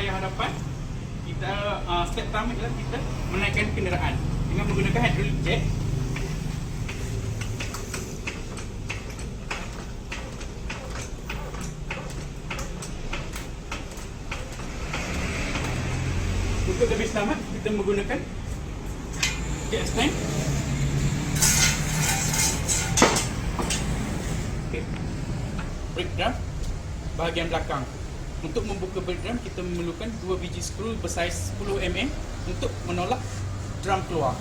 layar hadapan, kita step pertama ialah kita menaikkan kenderaan dengan menggunakan hydraulic jack. Untuk lebih selamat, kita menggunakan jack stand. Okay. Brake drum bahagian belakang. Untuk membuka brake drum, kita memerlukan 2 biji skru bersaiz 10 mm untuk menolak drum keluar.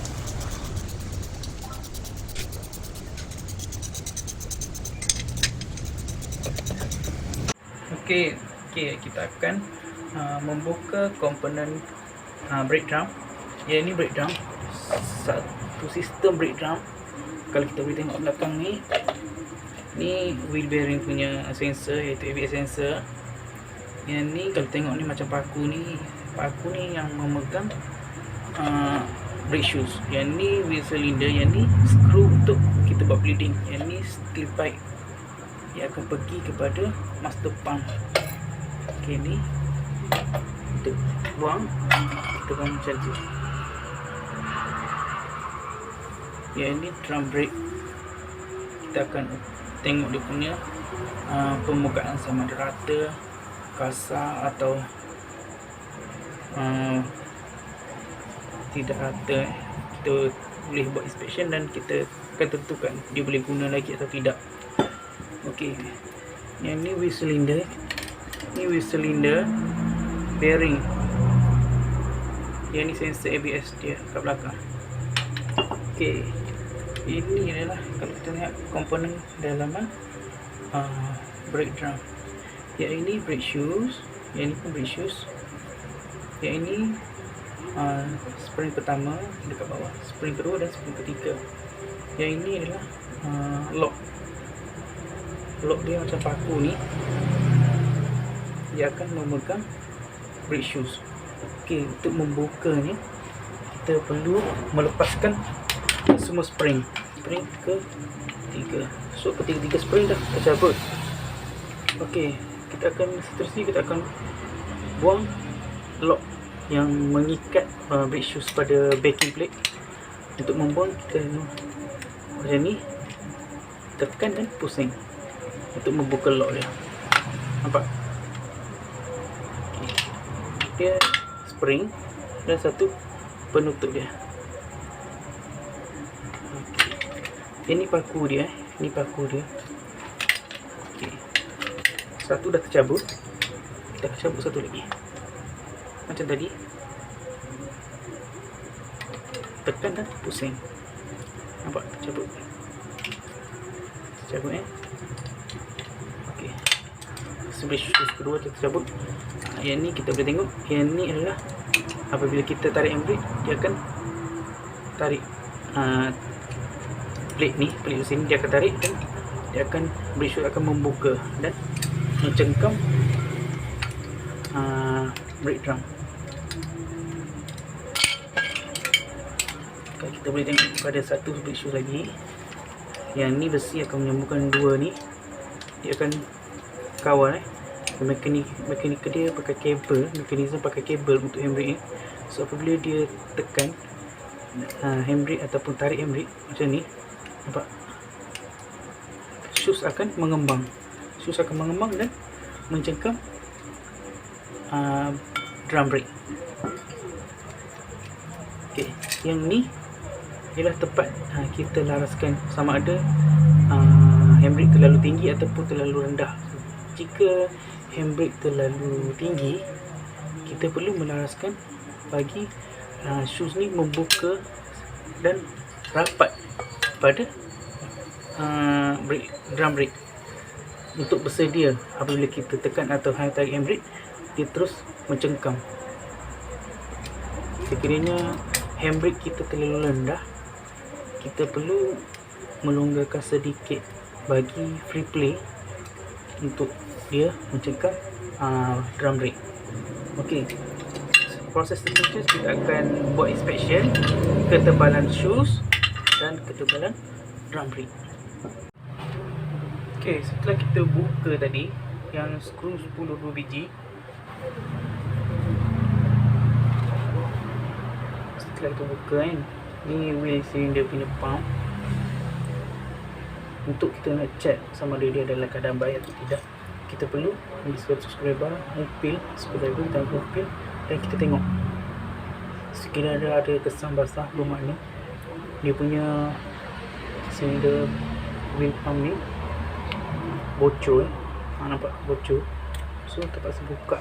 Okey, kita akan membuka komponen brake drum. Ya, ini brake drum. Satu sistem brake drum. Kalau kita boleh tengok belakang ni, wheel bearing punya sensor, iaitu ABS sensor. Yang ni kalau tengok ni macam paku ni yang memegang brake shoes. Yang ni wheel cylinder, yang ni skru untuk kita buat bleeding. Yang ni steel pipe yang akan pergi kepada master pump. Okey, ni untuk buang, kita buang macam tu. Yang ni drum brake. Kita akan tengok dia punya permukaan sama ada rata, kasar atau tidak rata. Kita boleh buat inspection dan kita akan tentukan dia boleh guna lagi atau tidak. Okey, yang ni wheel cylinder. Ni wheel cylinder bearing. Yang ni sensor ABS dia kat belakang. Okey, ini adalah kalau kita lihat komponen dalaman brake drum. Yang ini brake shoes, yang ini pun brake shoes. Yang ini spring pertama dekat bawah, spring kedua dan spring ketiga. Yang ini adalah lock. Lock dia macam paku ni. Dia akan memegang brake shoes. Okey, untuk membukanya kita perlu melepaskan semua spring. Spring ketiga. So ketiga spring dah tercabut. Okey, kita akan seterusnya kita akan buang lock yang mengikat brake shoes pada backing plate. Untuk membuang, kita macam ni, tekan dan pusing untuk membuka lock dia. Nampak? Okay. Dia spring dan satu penutup dia. Okay. Ini paku dia. Ini paku dia. Okay. Satu dah tercabut. Kita cabut satu lagi. Macam tadi. Tekan dan pusing. Nampak? Tercabut. Tercabut Okey. Sebelah shoes kedua tercabut. Yang ni kita boleh tengok. Yang ni adalah apabila kita tarik handbrake, dia akan tarik plate ni, plate sini dia akan tarik dan dia akan brake shoes akan membuka dan mencengkam brake drum. Kalau kita boleh tengok pada satu brake shoes lagi, yang ni besi akan menyambungkan dua ni, dia akan kawal mekanik dia pakai kabel, mekanisme pakai kabel untuk handbrake ni. So apabila dia tekan handbrake ataupun tarik handbrake macam ni, nampak, shoes akan mengembang. Shoes akan mengembang dan mencengkam drum brake. Okey, yang ni ialah tempat kita laraskan sama ada handbrake terlalu tinggi ataupun terlalu rendah. Jika handbrake terlalu tinggi, kita perlu melaraskan bagi shoes ni membuka dan rapat pada drum brake untuk bersedia apabila kita tekan atau tarik handbrake, dia terus mencengkam. Sekiranya handbrake kita terlalu rendah, kita perlu melonggarkan sedikit bagi free play untuk dia mencengkam drum brake. Okey, proses seterusnya kita akan buat inspection ketebalan shoes dan ketebalan drum brake. Okey, setelah kita buka tadi yang skru 10 biji, dah kita buka kan. Ni wheel cylinder punya pump. Untuk kita nak check sama ada dia dalam keadaan baik atau tidak, kita perlu ambil skrudraiber, upil skrudraiber dan upil, dan kita tengok sekiranya ada kesan basah, bermakna dia punya silinder wheel pump ni bocor. Nampak bocor, so terpaksa buka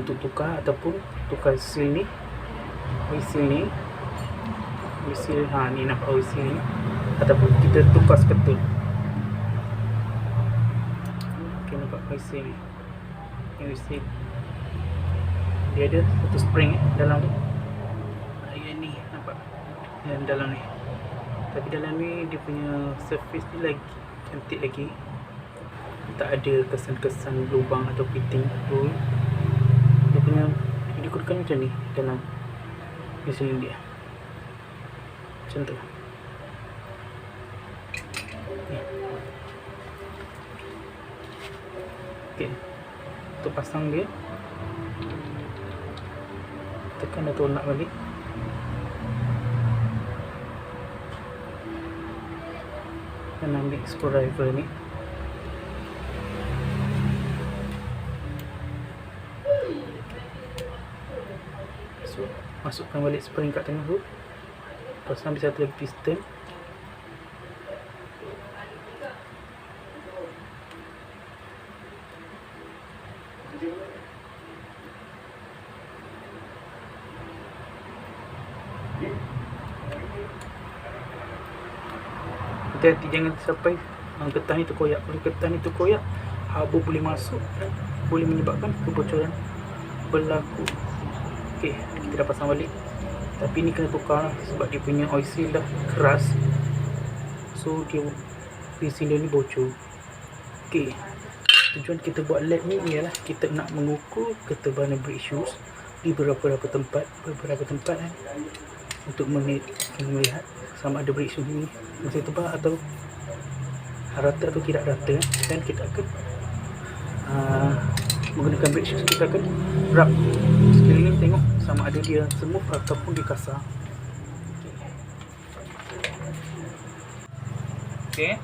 untuk tukar ataupun tukar seal ni, whistle ni, whistle ni nampak whistle ni, ataupun kita tukar sketul. Okay, nampak whistle ni, whistle dia ada satu spring dalam ni. Yang ni nampak yang dalam ni, tapi dalam ni dia punya surface ni lagi cantik lagi, tak ada kesan-kesan lubang atau fitting hole. Dia punya digunakan macam ni dalam mesin dia, macam tu. Okay, untuk pasang dia, tekan dan tolak balik. Dan ambil screwdriver ni, so masukkan balik spring kat tengah tu. Lepas ambil satu lagi piston, hati-hati jangan sampai getah ni terkoyak. Kalau getah ni terkoyak, haba boleh masuk dan boleh menyebabkan kebocoran berlaku. Okey, kita dah pasang balik, tapi ni kena tukar lah, sebab dia punya oil seal dah keras, so dia cylinder ni bocor. Okey, tujuan kita buat lab ni ialah kita nak mengukur ketebalan brake shoes di beberapa tempat kan, untuk melihat sama ada brake shoes ni masih tebal atau rata atau tidak rata. Dan kita akan menggunakan brake shoes, kita akan rub sekeliling, tengok sama ada dia smooth ataupun dia kasar. Okey,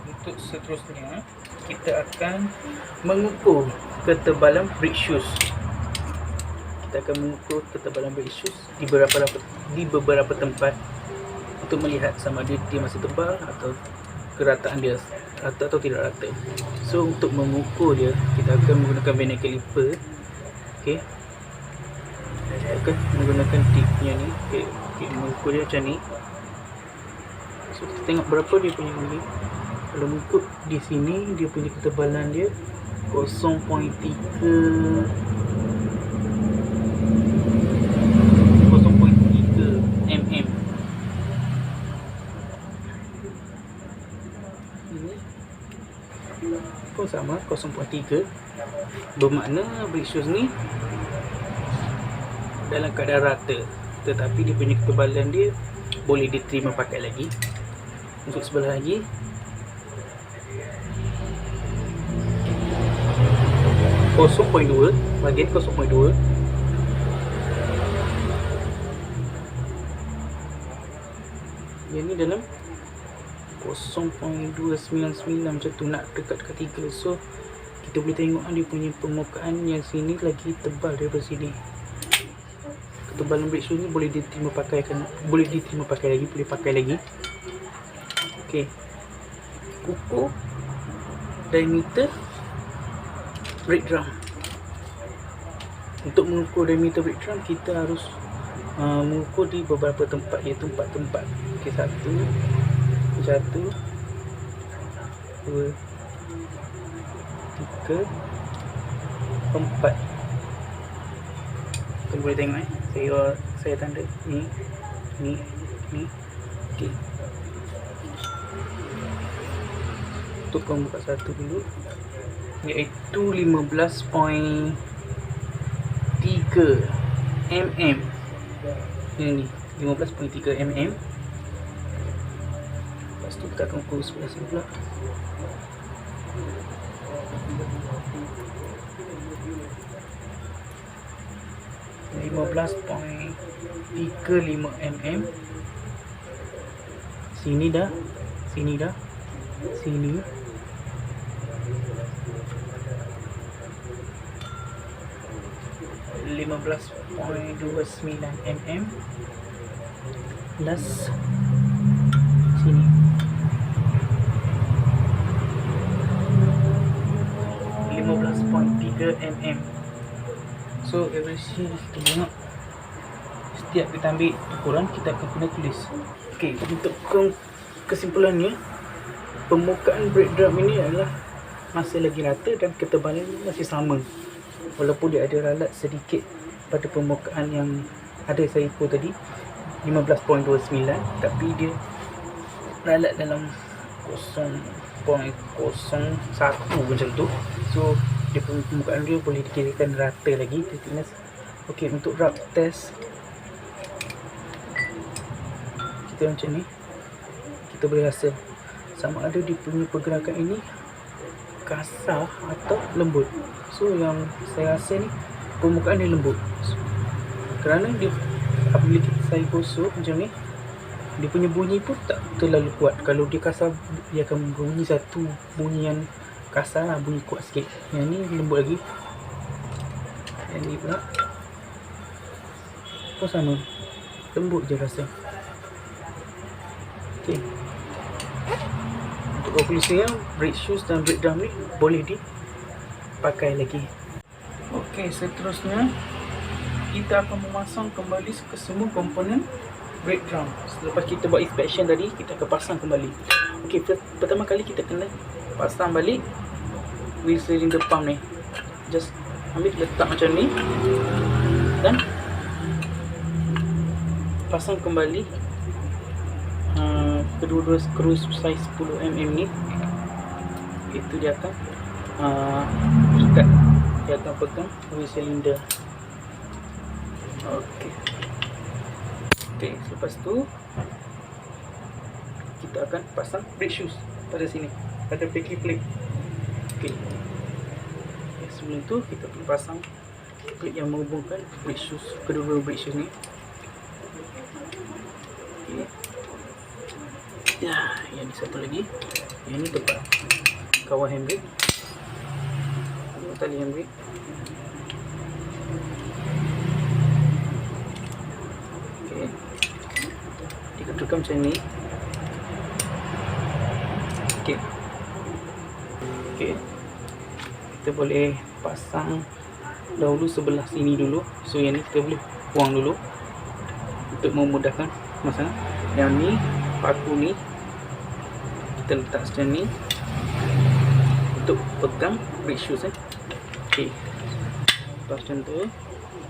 untuk seterusnya kita akan mengukur ketebalan brake shoes. Kita akan mengukur ketebalan brake shoes di beberapa tempat untuk melihat sama ada dia masih tebal atau kerataan dia rata atau tidak rata. So untuk mengukur dia, kita akan menggunakan vernier caliper. Okey, kita akan menggunakan tipnya ni. Okey, mengukur dia macam ni. So kita tengok berapa dia punya ni. Kalau mengukur di sini, dia punya ketebalan dia 0.3 mm. Pun sama 0.3, bermakna brake shoes ni dalam keadaan rata, tetapi dia punya ketebalan dia boleh diterima pakai lagi. Untuk sebelah lagi, bahagian 0.2. Yang ni dalam 0.299 macam tu, nak dekat 3. So kita boleh tengok dia punya permukaan yang sini lagi tebal daripada sini. Ketebalan brake shoes ni boleh diterima pakai lagi. Okey, ukur diameter brake drum. Untuk mengukur diameter brake drum, kita harus mengukur di beberapa tempat, iaitu 4 tempat. Okey, 1, 2, 3, 4. Kau boleh tengok saya tanda ni. Okey, tukang buka satu dulu, iaitu 15.3 mm. Ini 15.3 mm. Lepas tu kita akan ukur sebelah sini pula. 15.35 mm. Sini dah. Sini 15.29 mm. Plus sini 15.3 mm. So average kita tengok, setiap kita ambil ukuran kita akan kena tulis. Okey, untuk kesimpulannya, permukaan brake drum ini adalah masih lagi rata dan ketebalan masih sama, walaupun dia ada ralat sedikit pada permukaan yang ada saya ikut tadi 15.29, tapi dia ralat dalam 0.01 macam tu. So dia permukaan dia boleh dikirakan rata lagi. Okey, untuk rub test kita macam ni, kita boleh rasa sama ada dia punya pergerakan ini kasar atau lembut. So yang saya rasa ni permukaan dia lembut, kerana dia apabila saya gosok macam ni, dia punya bunyi pun tak terlalu kuat. Kalau dia kasar, dia akan bunyi satu bunyi yang kasar lah, bunyi kuat sikit. Yang ni lembut lagi. Yang ni pula pun sama, lembut je rasa. Okay, untuk konklusinya, brake shoes dan brake drum ni boleh dipakai lagi. Okey, seterusnya kita akan memasang kembali ke semua komponen brake drum. Selepas kita buat inspection tadi, kita akan pasang kembali. Okey, pertama kali kita kena pasang balik wheel cylinder pump ni. Just ambil, letak macam ni dan pasang kembali kedua-dua skru size 10 mm ni. Itu dia akan ikat, dia akan pegang wheel cylinder. Okey, selepas tu kita akan pasang brake shoes pada sini, pada packing plate. Okey, sebelum tu kita perlu pasang plate yang menghubungkan brake shoes, kedua-dua brake shoes ni. Okey. Ya, yang ni satu lagi. Yang ni tepat kawal handbrake. Ini tali handbrake. Okey. Diketukkan macam ni. Okey. Okey. Kita boleh pasang dahulu sebelah sini dulu. So yang ni kita boleh buang dulu untuk memudahkan masalah. Yang ni, paku ni kita letak macam ni untuk pegang brake shoes. Okey, lepas macam tu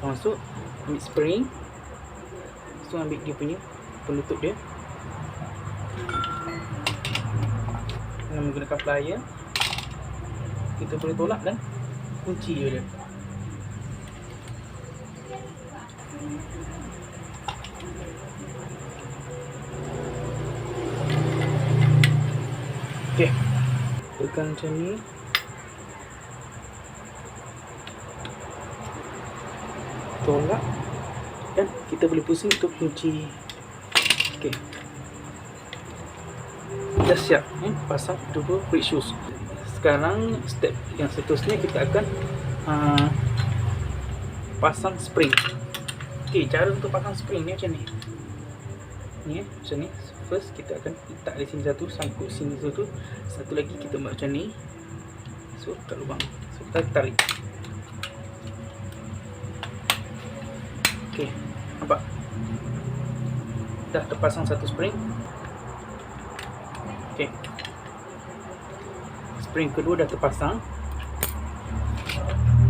masuk, ambil spring. So ambil dia punya penutup dia dengan menggunakan plier. Kita boleh tolak dan kunci je dia. Okey, tekan macam ni. Tolak dan kita boleh pusing untuk kunci. Okey, dah siap pasang dua brake shoes. Sekarang step yang seterusnya kita akan pasang spring. Okey, cara untuk pasang spring ni macam ni. Ni macam ni. First kita akan letak di sini satu, sangkut sini satu. Satu lagi kita buat macam ni. So kat lubang. So kita tarik. Okey, nampak? Dah terpasang satu spring. Okey, spring kedua dah terpasang.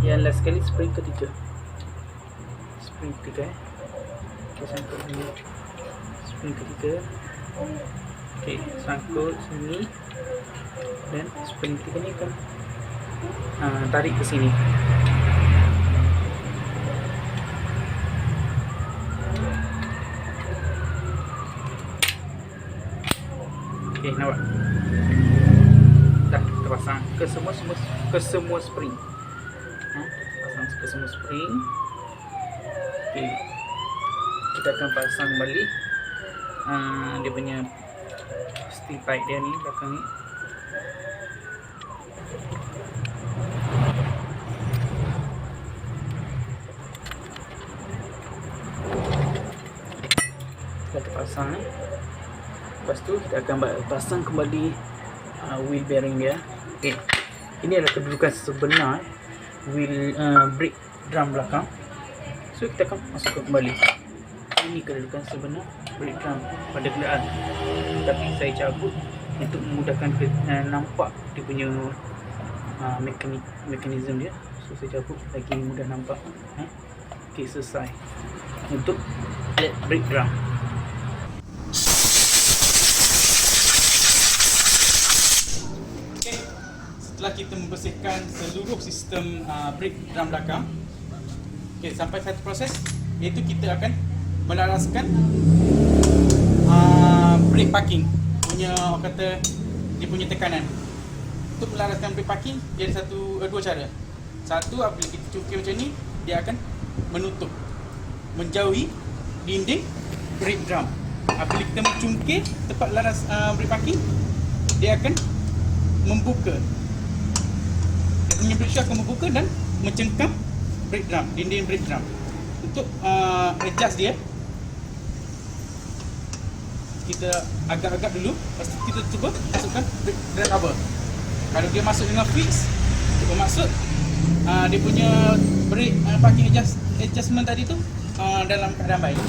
Yang last sekali spring ketiga. Spring ketiga. Okey, sangkut sini. Spring ketiga. Okey, sangkut sini dan spring ketiga ni akan tarik ke sini. Okey, nampak? Dah terpasang ke semua spring. Pasang ke semua spring. Okey, kita akan pasang kembali dia punya steel pipe dia ni belakang ni. Kita terpasang lepas tu kita akan pasang kembali wheel bearing dia. Okey, ini adalah kedudukan sebenar wheel brake drum belakang. So kita akan masukkan kembali. Ini kedudukan sebenar brake drum pada kenderaan, tapi saya cabut untuk memudahkan nampak dia punya mekanisme dia. So saya cabut lagi mudah nampak. Okey, selesai untuk brake drum. Okey, setelah kita membersihkan seluruh sistem brake drum belakang, okey, sampai satu proses, iaitu kita akan melaraskan brake parking punya, orang kata, dia punya tekanan. Untuk melaraskan brake parking, dia ada dua cara. Satu, apabila kita cukir macam ni, dia akan menutup, menjauhi dinding brake drum. Apabila kita mencungkir tempat laras brake parking, dia akan membuka, dia punya brake shoe akan membuka dan mencengkam brake drum, dinding brake drum. Untuk adjust dia, kita agak-agak dulu, lepas tu kita cuba masukkan brake cover. Kalau dia masuk dengan fix, itu bermaksud dia punya brake parking adjustment tadi tu dalam keadaan baik.